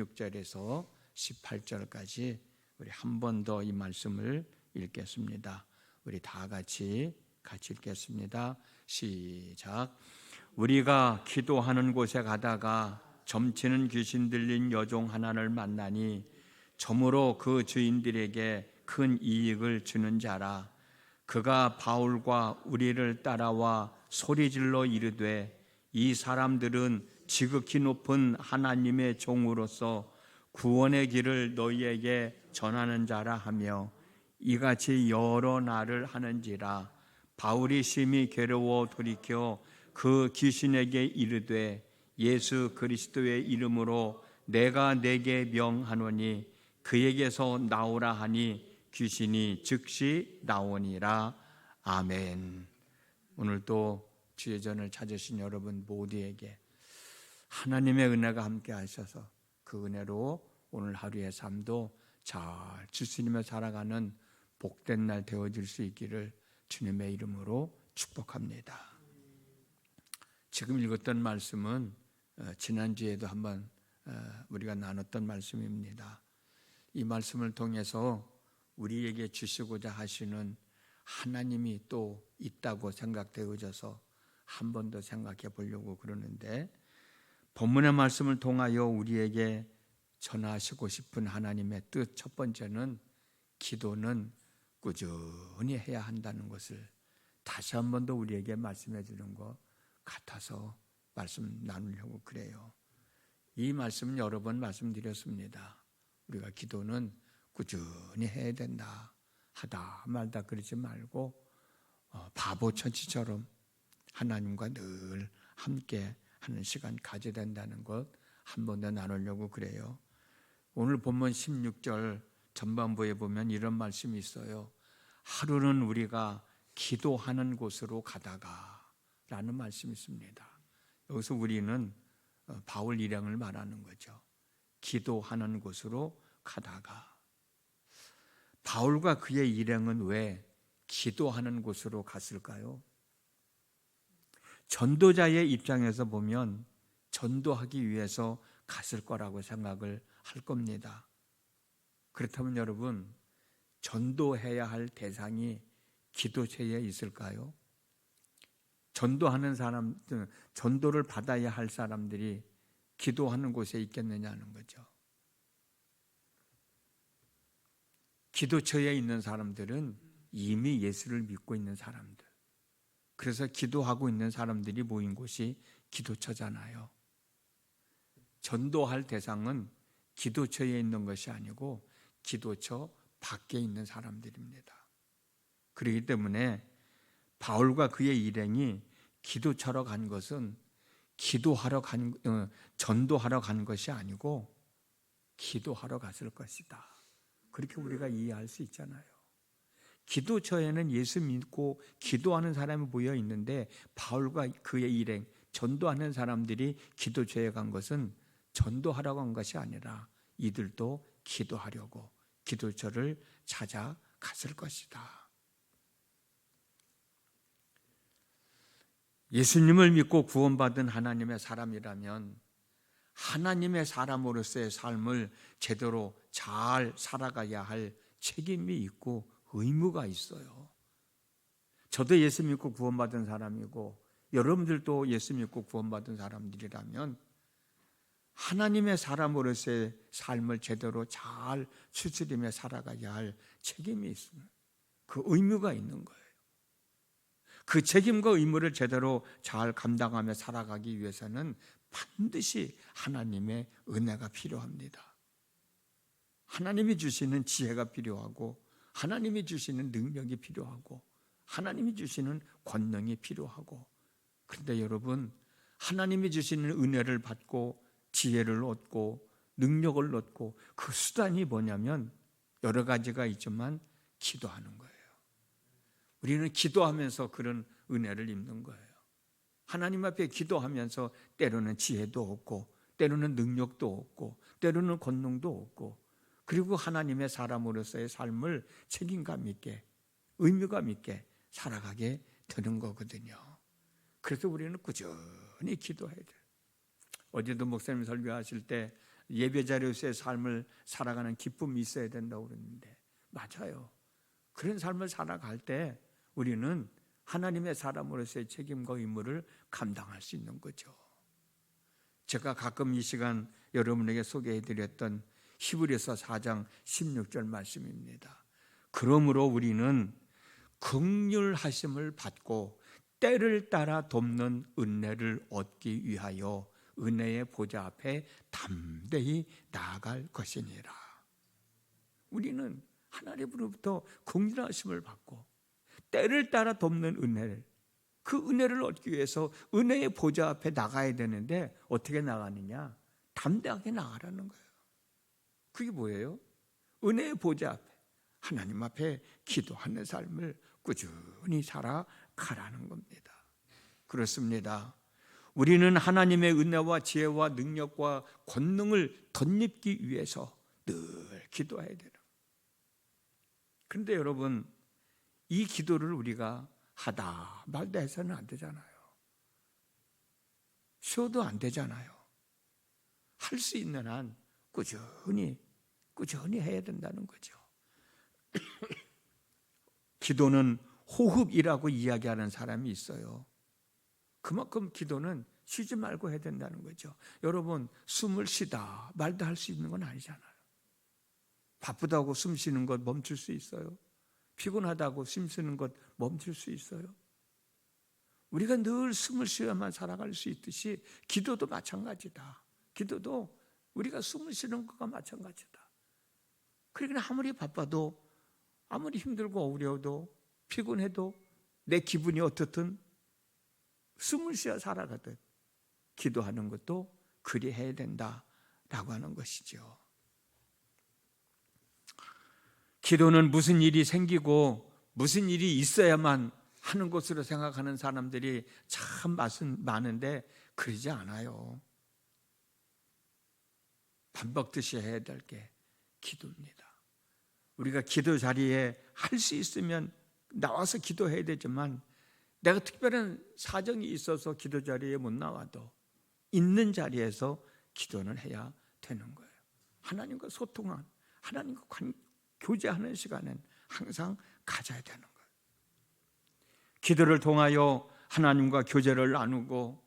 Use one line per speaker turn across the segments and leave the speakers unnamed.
16절에서 18절까지 우리 한 번 더 이 말씀을 읽겠습니다. 우리 다 같이 읽겠습니다. 시작. 우리가 기도하는 곳에 가다가 점치는 귀신 들린 여종 하나를 만나니 점으로 그 주인들에게 큰 이익을 주는 자라. 그가 바울과 우리를 따라와 소리질러 이르되 이 사람들은 지극히 높은 하나님의 종으로서 구원의 길을 너희에게 전하는 자라 하며 이같이 여러 날을 하는지라. 바울이 심히 괴로워 돌이켜 그 귀신에게 이르되 예수 그리스도의 이름으로 내가 내게 명하노니 그에게서 나오라 하니 귀신이 즉시 나오니라. 아멘. 오늘도 주의 전을 찾으신 여러분 모두에게 하나님의 은혜가 함께 하셔서 그 은혜로 오늘 하루의 삶도 잘 주시며 살아가는 복된 날 되어질 수 있기를 주님의 이름으로 축복합니다. 지금 읽었던 말씀은 지난주에도 한번 우리가 나눴던 말씀입니다. 이 말씀을 통해서 우리에게 주시고자 하시는 하나님이 또 있다고 생각되어져서 한 번 더 생각해 보려고 그러는데, 본문의 말씀을 통하여 우리에게 전하시고 싶은 하나님의 뜻 첫 번째는 기도는 꾸준히 해야 한다는 것을 다시 한 번 더 우리에게 말씀해 주는 것 같아서 말씀 나누려고 그래요. 이 말씀은 여러 번 말씀드렸습니다. 우리가 기도는 꾸준히 해야 된다. 하다 말다 그러지 말고 바보 천치처럼 하나님과 늘 함께 하는 시간 가져야 된다는 것 한 번 더 나누려고 그래요. 오늘 본문 16절 전반부에 보면 이런 말씀이 있어요. 하루는 우리가 기도하는 곳으로 가다가 라는 말씀이 있습니다. 여기서 우리는 바울 일행을 말하는 거죠. 기도하는 곳으로 가다가. 바울과 그의 일행은 왜 기도하는 곳으로 갔을까요? 전도자의 입장에서 보면 전도하기 위해서 갔을 거라고 생각을 할 겁니다. 그렇다면 여러분, 전도해야 할 대상이 기도처에 있을까요? 전도하는 사람, 전도를 받아야 할 사람들이 기도하는 곳에 있겠느냐는 거죠. 기도처에 있는 사람들은 이미 예수를 믿고 있는 사람들. 그래서 기도하고 있는 사람들이 모인 곳이 기도처잖아요. 전도할 대상은 기도처에 있는 것이 아니고 기도처 밖에 있는 사람들입니다. 그렇기 때문에 바울과 그의 일행이 기도처로 간 것은 전도하러 간 것이 아니고 기도하러 갔을 것이다. 그렇게 우리가 이해할 수 있잖아요. 기도처에는 예수 믿고 기도하는 사람이 모여 있는데 바울과 그의 일행, 전도하는 사람들이 기도처에 간 것은 전도하러 간 것이 아니라 이들도 기도하려고 기도처를 찾아갔을 것이다. 예수님을 믿고 구원받은 하나님의 사람이라면 하나님의 사람으로서의 삶을 제대로 잘 살아가야 할 책임이 있고 의무가 있어요. 저도 예수 믿고 구원받은 사람이고 여러분들도 예수 믿고 구원받은 사람들이라면 하나님의 사람으로서의 삶을 제대로 잘 추스리며 살아가야 할 책임이 있습니다. 그 의무가 있는 거예요. 그 책임과 의무를 제대로 잘 감당하며 살아가기 위해서는 반드시 하나님의 은혜가 필요합니다. 하나님이 주시는 지혜가 필요하고 하나님이 주시는 능력이 필요하고 하나님이 주시는 권능이 필요하고, 그런데 여러분, 하나님이 주시는 은혜를 받고 지혜를 얻고 능력을 얻고 그 수단이 뭐냐면 여러 가지가 있지만 기도하는 거예요. 우리는 기도하면서 그런 은혜를 입는 거예요. 하나님 앞에 기도하면서 때로는 지혜도 얻고 때로는 능력도 얻고 때로는 권능도 얻고, 그리고 하나님의 사람으로서의 삶을 책임감 있게 의무감 있게 살아가게 되는 거거든요. 그래서 우리는 꾸준히 기도해야 돼요. 어제도 목사님 설교하실 때 예배자로서의 삶을 살아가는 기쁨이 있어야 된다고 그러는데 맞아요. 그런 삶을 살아갈 때 우리는 하나님의 사람으로서의 책임과 의무를 감당할 수 있는 거죠. 제가 가끔 이 시간 여러분에게 소개해드렸던 히브리서 4장 16절 말씀입니다. 그러므로 우리는 긍휼하심을 받고 때를 따라 돕는 은혜를 얻기 위하여 은혜의 보좌 앞에 담대히 나아갈 것이니라. 우리는 하나님으로부터 긍휼하심을 받고 때를 따라 돕는 은혜를, 그 은혜를 얻기 위해서 은혜의 보좌 앞에 나가야 되는데 어떻게 나가느냐? 담대하게 나가라는 거예요. 그게 뭐예요? 은혜의 보좌 앞에, 하나님 앞에 기도하는 삶을 꾸준히 살아가라는 겁니다. 그렇습니다. 우리는 하나님의 은혜와 지혜와 능력과 권능을 덧입기 위해서 늘 기도해야 되는 거예요. 그런데 여러분, 이 기도를 우리가 하다 말다 해서는 안 되잖아요. 쉬어도 안 되잖아요. 할 수 있는 한 꾸준히 해야 된다는 거죠. 기도는 호흡이라고 이야기하는 사람이 있어요. 그만큼 기도는 쉬지 말고 해야 된다는 거죠. 여러분, 숨을 쉬다 말다 할 수 있는 건 아니잖아요. 바쁘다고 숨 쉬는 것 멈출 수 있어요? 피곤하다고 숨 쉬는 것 멈출 수 있어요? 우리가 늘 숨을 쉬어야만 살아갈 수 있듯이 기도도 마찬가지다. 기도도 우리가 숨을 쉬는 것과 마찬가지다. 그러니까 아무리 바빠도, 아무리 힘들고 어려워도, 피곤해도, 내 기분이 어떻든 숨을 쉬어 살아가듯 기도하는 것도 그리 해야 된다라고 하는 것이죠. 기도는 무슨 일이 생기고 무슨 일이 있어야만 하는 것으로 생각하는 사람들이 참 많은데 그러지 않아요. 밥 먹듯이 해야 될 게 기도입니다. 우리가 기도 자리에 할 수 있으면 나와서 기도해야 되지만 내가 특별한 사정이 있어서 기도 자리에 못 나와도 있는 자리에서 기도는 해야 되는 거예요. 하나님과 소통한, 하나님과 교제하는 시간은 항상 가져야 되는 거예요. 기도를 통하여 하나님과 교제를 나누고,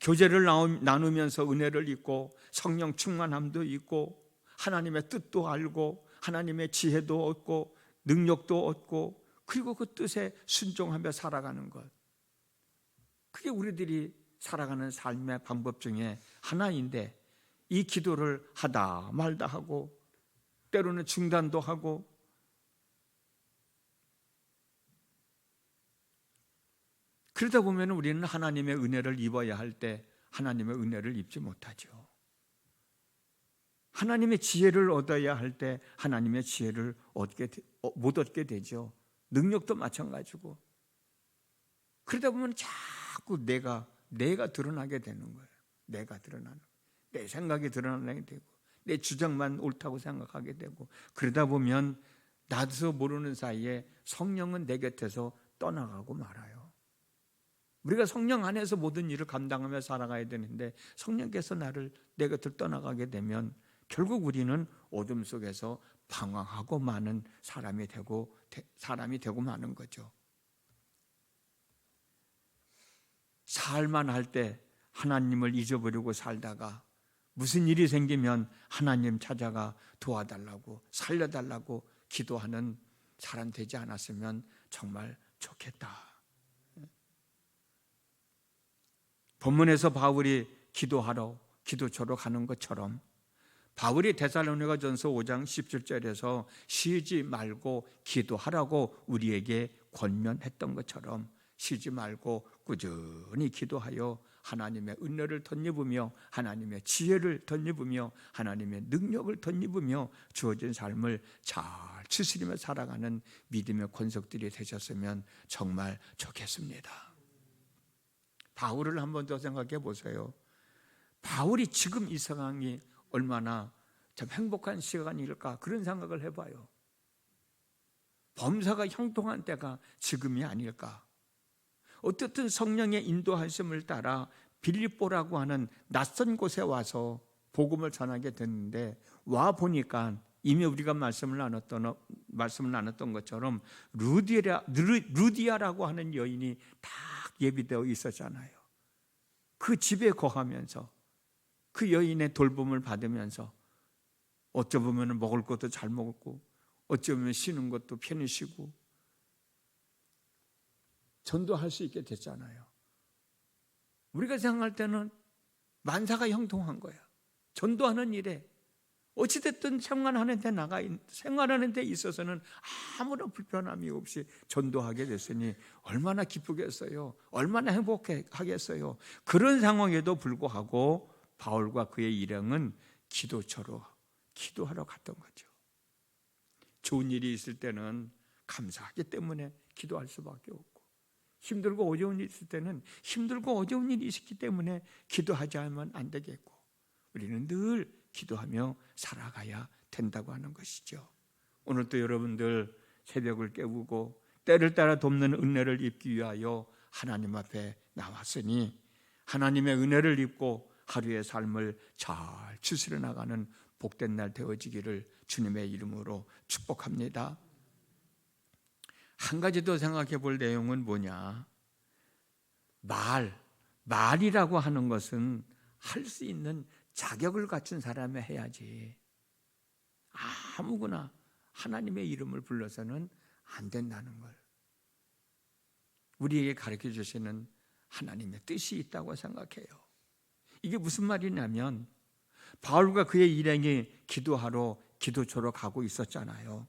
교제를 나누면서 은혜를 잊고 성령 충만함도 있고 하나님의 뜻도 알고 하나님의 지혜도 얻고 능력도 얻고, 그리고 그 뜻에 순종하며 살아가는 것, 그게 우리들이 살아가는 삶의 방법 중에 하나인데, 이 기도를 하다 말다 하고 때로는 중단도 하고, 그러다 보면 우리는 하나님의 은혜를 입어야 할 때 하나님의 은혜를 입지 못하죠. 하나님의 지혜를 얻어야 할 때 하나님의 지혜를 못 얻게 되죠. 능력도 마찬가지고. 그러다 보면 자꾸 내가 드러나게 되는 거예요. 내가 드러나는, 내 생각이 드러나게 되고 내 주장만 옳다고 생각하게 되고, 그러다 보면 나도 모르는 사이에 성령은 내 곁에서 떠나가고 말아요. 우리가 성령 안에서 모든 일을 감당하며 살아가야 되는데 성령께서 내 곁을 떠나가게 되면 결국 우리는 어둠 속에서 방황하고 마는 사람이 되고 마는 거죠. 살만 할 때 하나님을 잊어버리고 살다가 무슨 일이 생기면 하나님 찾아가 도와달라고, 살려달라고 기도하는 사람 되지 않았으면 정말 좋겠다. 본문에서 바울이 기도처로 가는 것처럼 바울이 데살로니가전서 5장 17절에서 쉬지 말고 기도하라고 우리에게 권면했던 것처럼 쉬지 말고 꾸준히 기도하여 하나님의 은혜를 덧입으며 하나님의 지혜를 덧입으며 하나님의 능력을 덧입으며 주어진 삶을 잘 추스리며 살아가는 믿음의 권속들이 되셨으면 정말 좋겠습니다. 바울을 한 번 더 생각해 보세요. 바울이 지금 이 상황이 얼마나 참 행복한 시간일까, 그런 생각을 해봐요. 범사가 형통한 때가 지금이 아닐까. 어떻든 성령의 인도하심을 따라 빌립보라고 하는 낯선 곳에 와서 복음을 전하게 됐는데 와 보니까 이미 우리가 말씀을 나눴던 것처럼 루디아라고 하는 여인이 딱 예비되어 있었잖아요. 그 집에 거하면서 그 여인의 돌봄을 받으면서 어쩌면 먹을 것도 잘 먹었고 어쩌면 쉬는 것도 편히 쉬고 전도할 수 있게 됐잖아요. 우리가 생각할 때는 만사가 형통한 거야. 전도하는 일에 어찌됐든 생활하는 데 있어서는 아무런 불편함이 없이 전도하게 됐으니 얼마나 기쁘겠어요. 얼마나 행복하겠어요. 그런 상황에도 불구하고 바울과 그의 일행은 기도처로 기도하러 갔던 거죠. 좋은 일이 있을 때는 감사하기 때문에 기도할 수밖에 없고, 힘들고 어려운 일이 있을 때는 힘들고 어려운 일이 있기 때문에 기도하지 않으면 안 되겠고, 우리는 늘 기도하며 살아가야 된다고 하는 것이죠. 오늘도 여러분들 새벽을 깨우고 때를 따라 돕는 은혜를 입기 위하여 하나님 앞에 나왔으니 하나님의 은혜를 입고 하루의 삶을 잘 추스려 나가는 복된 날 되어지기를 주님의 이름으로 축복합니다. 한 가지 더 생각해 볼 내용은 뭐냐? 말이라고 하는 것은 할 수 있는 자격을 갖춘 사람이 해야지 아무거나 하나님의 이름을 불러서는 안 된다는 걸 우리에게 가르쳐 주시는 하나님의 뜻이 있다고 생각해요. 이게 무슨 말이냐면 바울과 그의 일행이 기도하러 기도처로 가고 있었잖아요.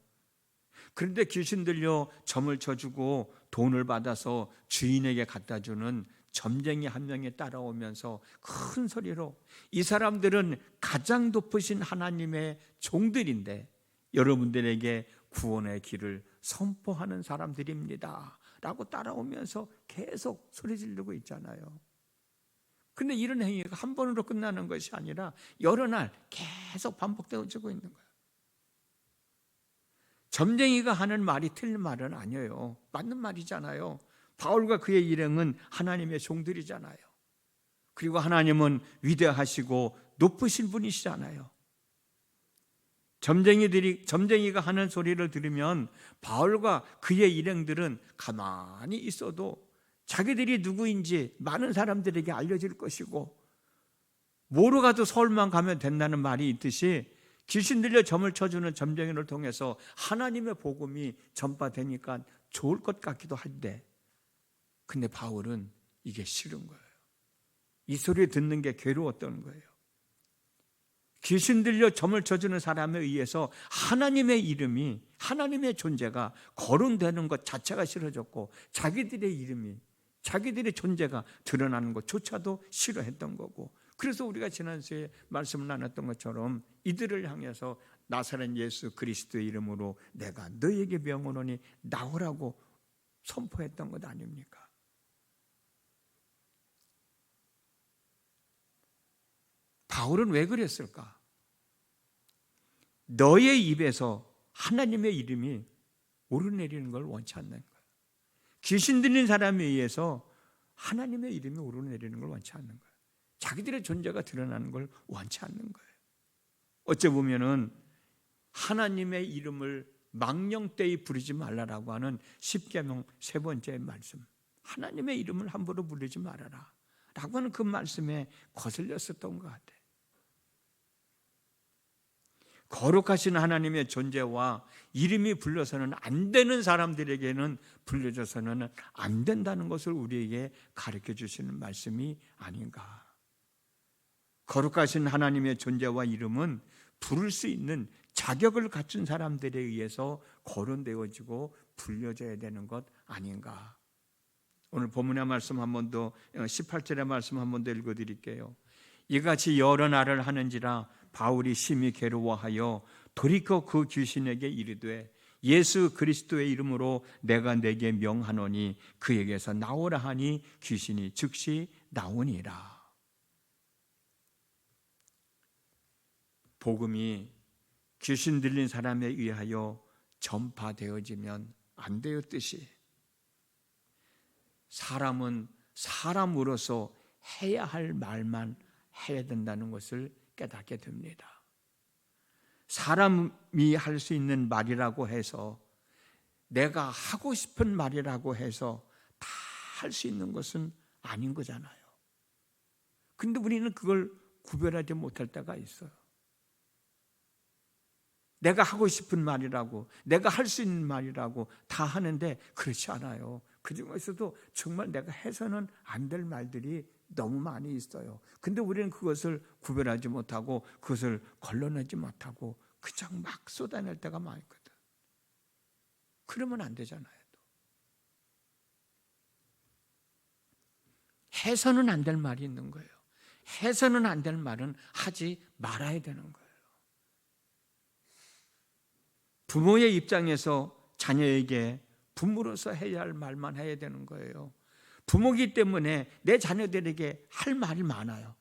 그런데 귀신 들려 점을 쳐주고 돈을 받아서 주인에게 갖다 주는 점쟁이 한 명이 따라오면서 큰 소리로 이 사람들은 가장 높으신 하나님의 종들인데 여러분들에게 구원의 길을 선포하는 사람들입니다 라고 따라오면서 계속 소리 지르고 있잖아요. 근데 이런 행위가 한 번으로 끝나는 것이 아니라 여러 날 계속 반복되어지고 있는 거예요. 점쟁이가 하는 말이 틀린 말은 아니에요. 맞는 말이잖아요. 바울과 그의 일행은 하나님의 종들이잖아요. 그리고 하나님은 위대하시고 높으신 분이시잖아요. 점쟁이가 하는 소리를 들으면 바울과 그의 일행들은 가만히 있어도 자기들이 누구인지 많은 사람들에게 알려질 것이고, 뭐로 가도 서울만 가면 된다는 말이 있듯이 귀신 들려 점을 쳐주는 점쟁이를 통해서 하나님의 복음이 전파되니까 좋을 것 같기도 한데, 근데 바울은 이게 싫은 거예요. 이 소리 듣는 게 괴로웠던 거예요. 귀신 들려 점을 쳐주는 사람에 의해서 하나님의 이름이, 하나님의 존재가 거론되는 것 자체가 싫어졌고, 자기들의 이름이, 자기들의 존재가 드러나는 것조차도 싫어했던 거고, 그래서 우리가 지난주에 말씀을 나눴던 것처럼 이들을 향해서 나사렛 예수 그리스도의 이름으로 내가 너에게 명하노니 나오라고 선포했던 것 아닙니까? 바울은 왜 그랬을까? 너의 입에서 하나님의 이름이 오르내리는 걸 원치 않는 거예요. 귀신 들린 사람에 의해서 하나님의 이름이 오르내리는 걸 원치 않는 거예요. 자기들의 존재가 드러나는 걸 원치 않는 거예요. 어찌 보면은 하나님의 이름을 망령되이 부르지 말라라고 하는 십계명 세 번째 말씀, 하나님의 이름을 함부로 부르지 말아라 라고 하는 그 말씀에 거슬렸었던 것 같아요. 거룩하신 하나님의 존재와 이름이 불려서는 안 되는 사람들에게는 불려져서는 안 된다는 것을 우리에게 가르쳐 주시는 말씀이 아닌가. 거룩하신 하나님의 존재와 이름은 부를 수 있는 자격을 갖춘 사람들에 의해서 거론되어지고 불려져야 되는 것 아닌가. 오늘 본문의 말씀 한 번 더, 18절의 말씀 한 번 더 읽어드릴게요. 이같이 여러 날을 하는지라 바울이 심히 괴로워하여 돌이켜 그 귀신에게 이르되 예수 그리스도의 이름으로 내가 내게 명하노니 그에게서 나오라 하니 귀신이 즉시 나오니라. 복음이 귀신 들린 사람에 의하여 전파되어지면 안 되었듯이 사람은 사람으로서 해야 할 말만 해야 된다는 것을 깨닫게 됩니다. 사람이 할 수 있는 말이라고 해서, 내가 하고 싶은 말이라고 해서 다 할 수 있는 것은 아닌 거잖아요. 근데 우리는 그걸 구별하지 못할 때가 있어요. 내가 하고 싶은 말이라고, 내가 할 수 있는 말이라고 다 하는데 그렇지 않아요. 그 중에서도 정말 내가 해서는 안 될 말들이 너무 많이 있어요. 근데 우리는 그것을 구별하지 못하고 그것을 걸러내지 못하고 그냥 막 쏟아낼 때가 많거든. 그러면 안 되잖아요. 해서는 안 될 말이 있는 거예요. 해서는 안 될 말은 하지 말아야 되는 거예요. 부모의 입장에서 자녀에게 부모로서 해야 할 말만 해야 되는 거예요. 부모이기 때문에 내 자녀들에게 할 말이 많아요.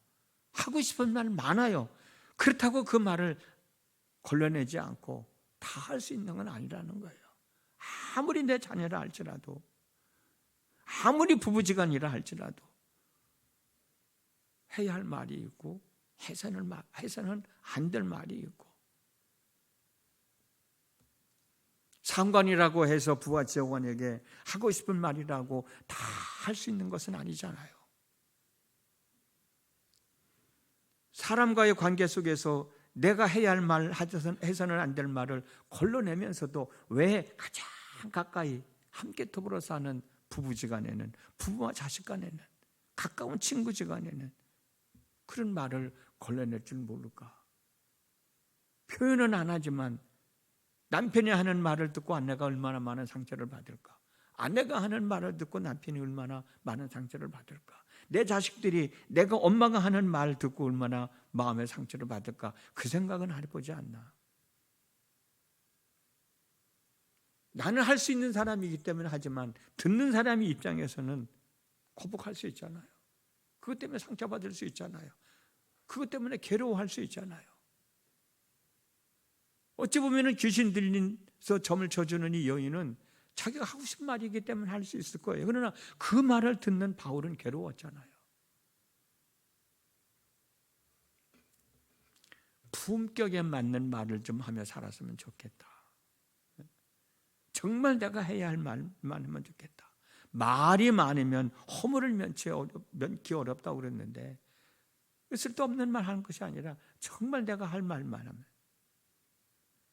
하고 싶은 말 많아요. 그렇다고 그 말을 걸러내지 않고 다 할 수 있는 건 아니라는 거예요. 아무리 내 자녀라 할지라도, 아무리 부부지간이라 할지라도 해야 할 말이 있고 해서는 안 될 말이 있고, 상관이라고 해서 부하 직원에게 하고 싶은 말이라고 다 할 수 있는 것은 아니잖아요. 사람과의 관계 속에서 내가 해야 할 말, 해서는 안 될 말을 걸러내면서도 왜 가장 가까이 함께 더불어 사는 부부지간에는, 부부와 자식간에는, 가까운 친구지간에는 그런 말을 걸러낼 줄 모를까? 표현은 안 하지만 남편이 하는 말을 듣고 아내가 얼마나 많은 상처를 받을까? 아내가 하는 말을 듣고 남편이 얼마나 많은 상처를 받을까? 내 자식들이 내가 엄마가 하는 말 듣고 얼마나 마음의 상처를 받을까? 그 생각은 해보지 않나? 나는 할 수 있는 사람이기 때문에 하지만 듣는 사람의 입장에서는 거북할 수 있잖아요. 그것 때문에 상처받을 수 있잖아요. 그것 때문에 괴로워할 수 있잖아요. 어찌 보면 귀신 들린서 점을 쳐주는 이 여인은 자기가 하고 싶은 말이기 때문에 할 수 있을 거예요. 그러나 그 말을 듣는 바울은 괴로웠잖아요. 품격에 맞는 말을 좀 하며 살았으면 좋겠다. 정말 내가 해야 할 말만 하면 좋겠다. 말이 많으면 허물을 면키 어렵다고 그랬는데, 쓸데없는 말 하는 것이 아니라 정말 내가 할 말만 하면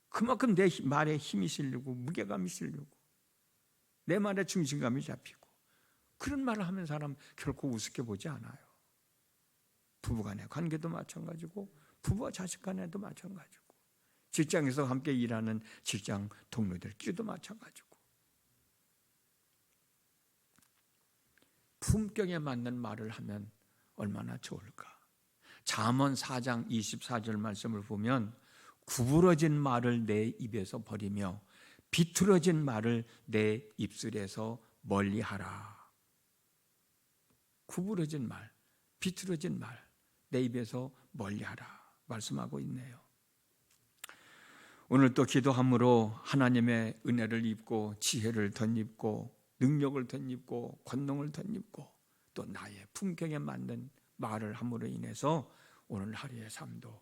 그만큼 내 말에 힘이 실리고 무게감이 실리고 내 말에 중심감이 잡히고, 그런 말을 하면 사람 결코 우습게 보지 않아요. 부부간의 관계도 마찬가지고 부부와 자식 간에도 마찬가지고 직장에서 함께 일하는 직장 동료들끼리도 마찬가지고, 품격에 맞는 말을 하면 얼마나 좋을까? 잠언 4장 24절 말씀을 보면 구부러진 말을 내 입에서 버리며 비틀어진 말을 내 입술에서 멀리하라. 구부러진 말, 비틀어진 말 내 입에서 멀리하라 말씀하고 있네요. 오늘 또 기도함으로 하나님의 은혜를 입고 지혜를 덧입고 능력을 덧입고 권능을 덧입고 또 나의 품격에 맞는 말을 함으로 인해서 오늘 하루의 삶도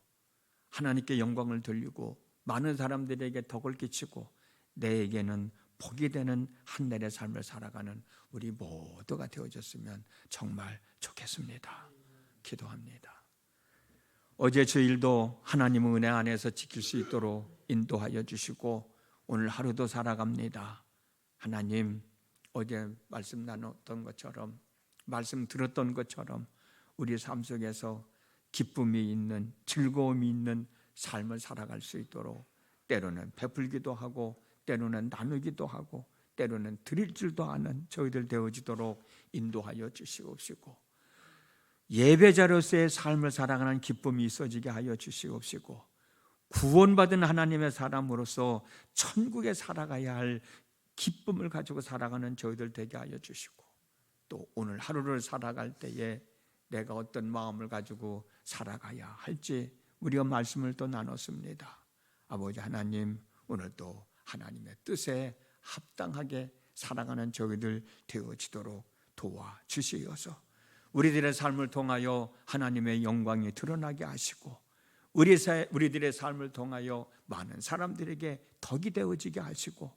하나님께 영광을 돌리고 많은 사람들에게 덕을 끼치고 내에게는 복이 되는 한 날의 삶을 살아가는 우리 모두가 되어졌으면 정말 좋겠습니다. 기도합니다. 어제 저일도 하나님의 은혜 안에서 지킬 수 있도록 인도하여 주시고 오늘 하루도 살아갑니다. 하나님, 어제 말씀 나눴던 것처럼, 말씀 들었던 것처럼 우리 삶 속에서 기쁨이 있는, 즐거움이 있는 삶을 살아갈 수 있도록 때로는 베풀기도 하고 때로는 나누기도 하고 때로는 드릴 줄도 아는 저희들 되어지도록 인도하여 주시옵시고, 예배자로서의 삶을 살아가는 기쁨이 있어지게 하여 주시옵시고, 구원받은 하나님의 사람으로서 천국에 살아가야 할 기쁨을 가지고 살아가는 저희들 되게 하여 주시고, 또 오늘 하루를 살아갈 때에 내가 어떤 마음을 가지고 살아가야 할지 우리가 말씀을 또 나눴습니다. 아버지 하나님, 오늘도 하나님의 뜻에 합당하게 살아가는 저희들 되어지도록 도와주시어서 우리들의 삶을 통하여 하나님의 영광이 드러나게 하시고 우리들의 삶을 통하여 많은 사람들에게 덕이 되어지게 하시고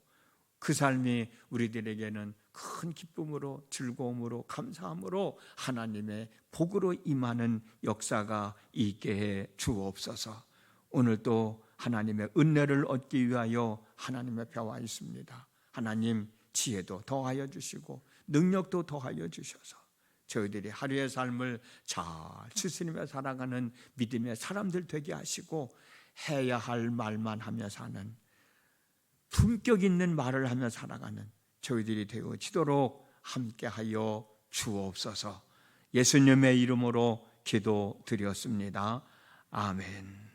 그 삶이 우리들에게는 큰 기쁨으로 즐거움으로 감사함으로 하나님의 복으로 임하는 역사가 있게 해 주옵소서. 오늘도 하나님의 은혜를 얻기 위하여 하나님 앞에 와 있습니다. 하나님 지혜도 더하여 주시고 능력도 더하여 주셔서 저희들이 하루의 삶을 잘 추스리며 살아가는 믿음의 사람들 되게 하시고 해야 할 말만 하며 사는 품격 있는 말을 하며 살아가는 저희들이 되어지도록 함께하여 주옵소서. 예수님의 이름으로 기도드렸습니다. 아멘.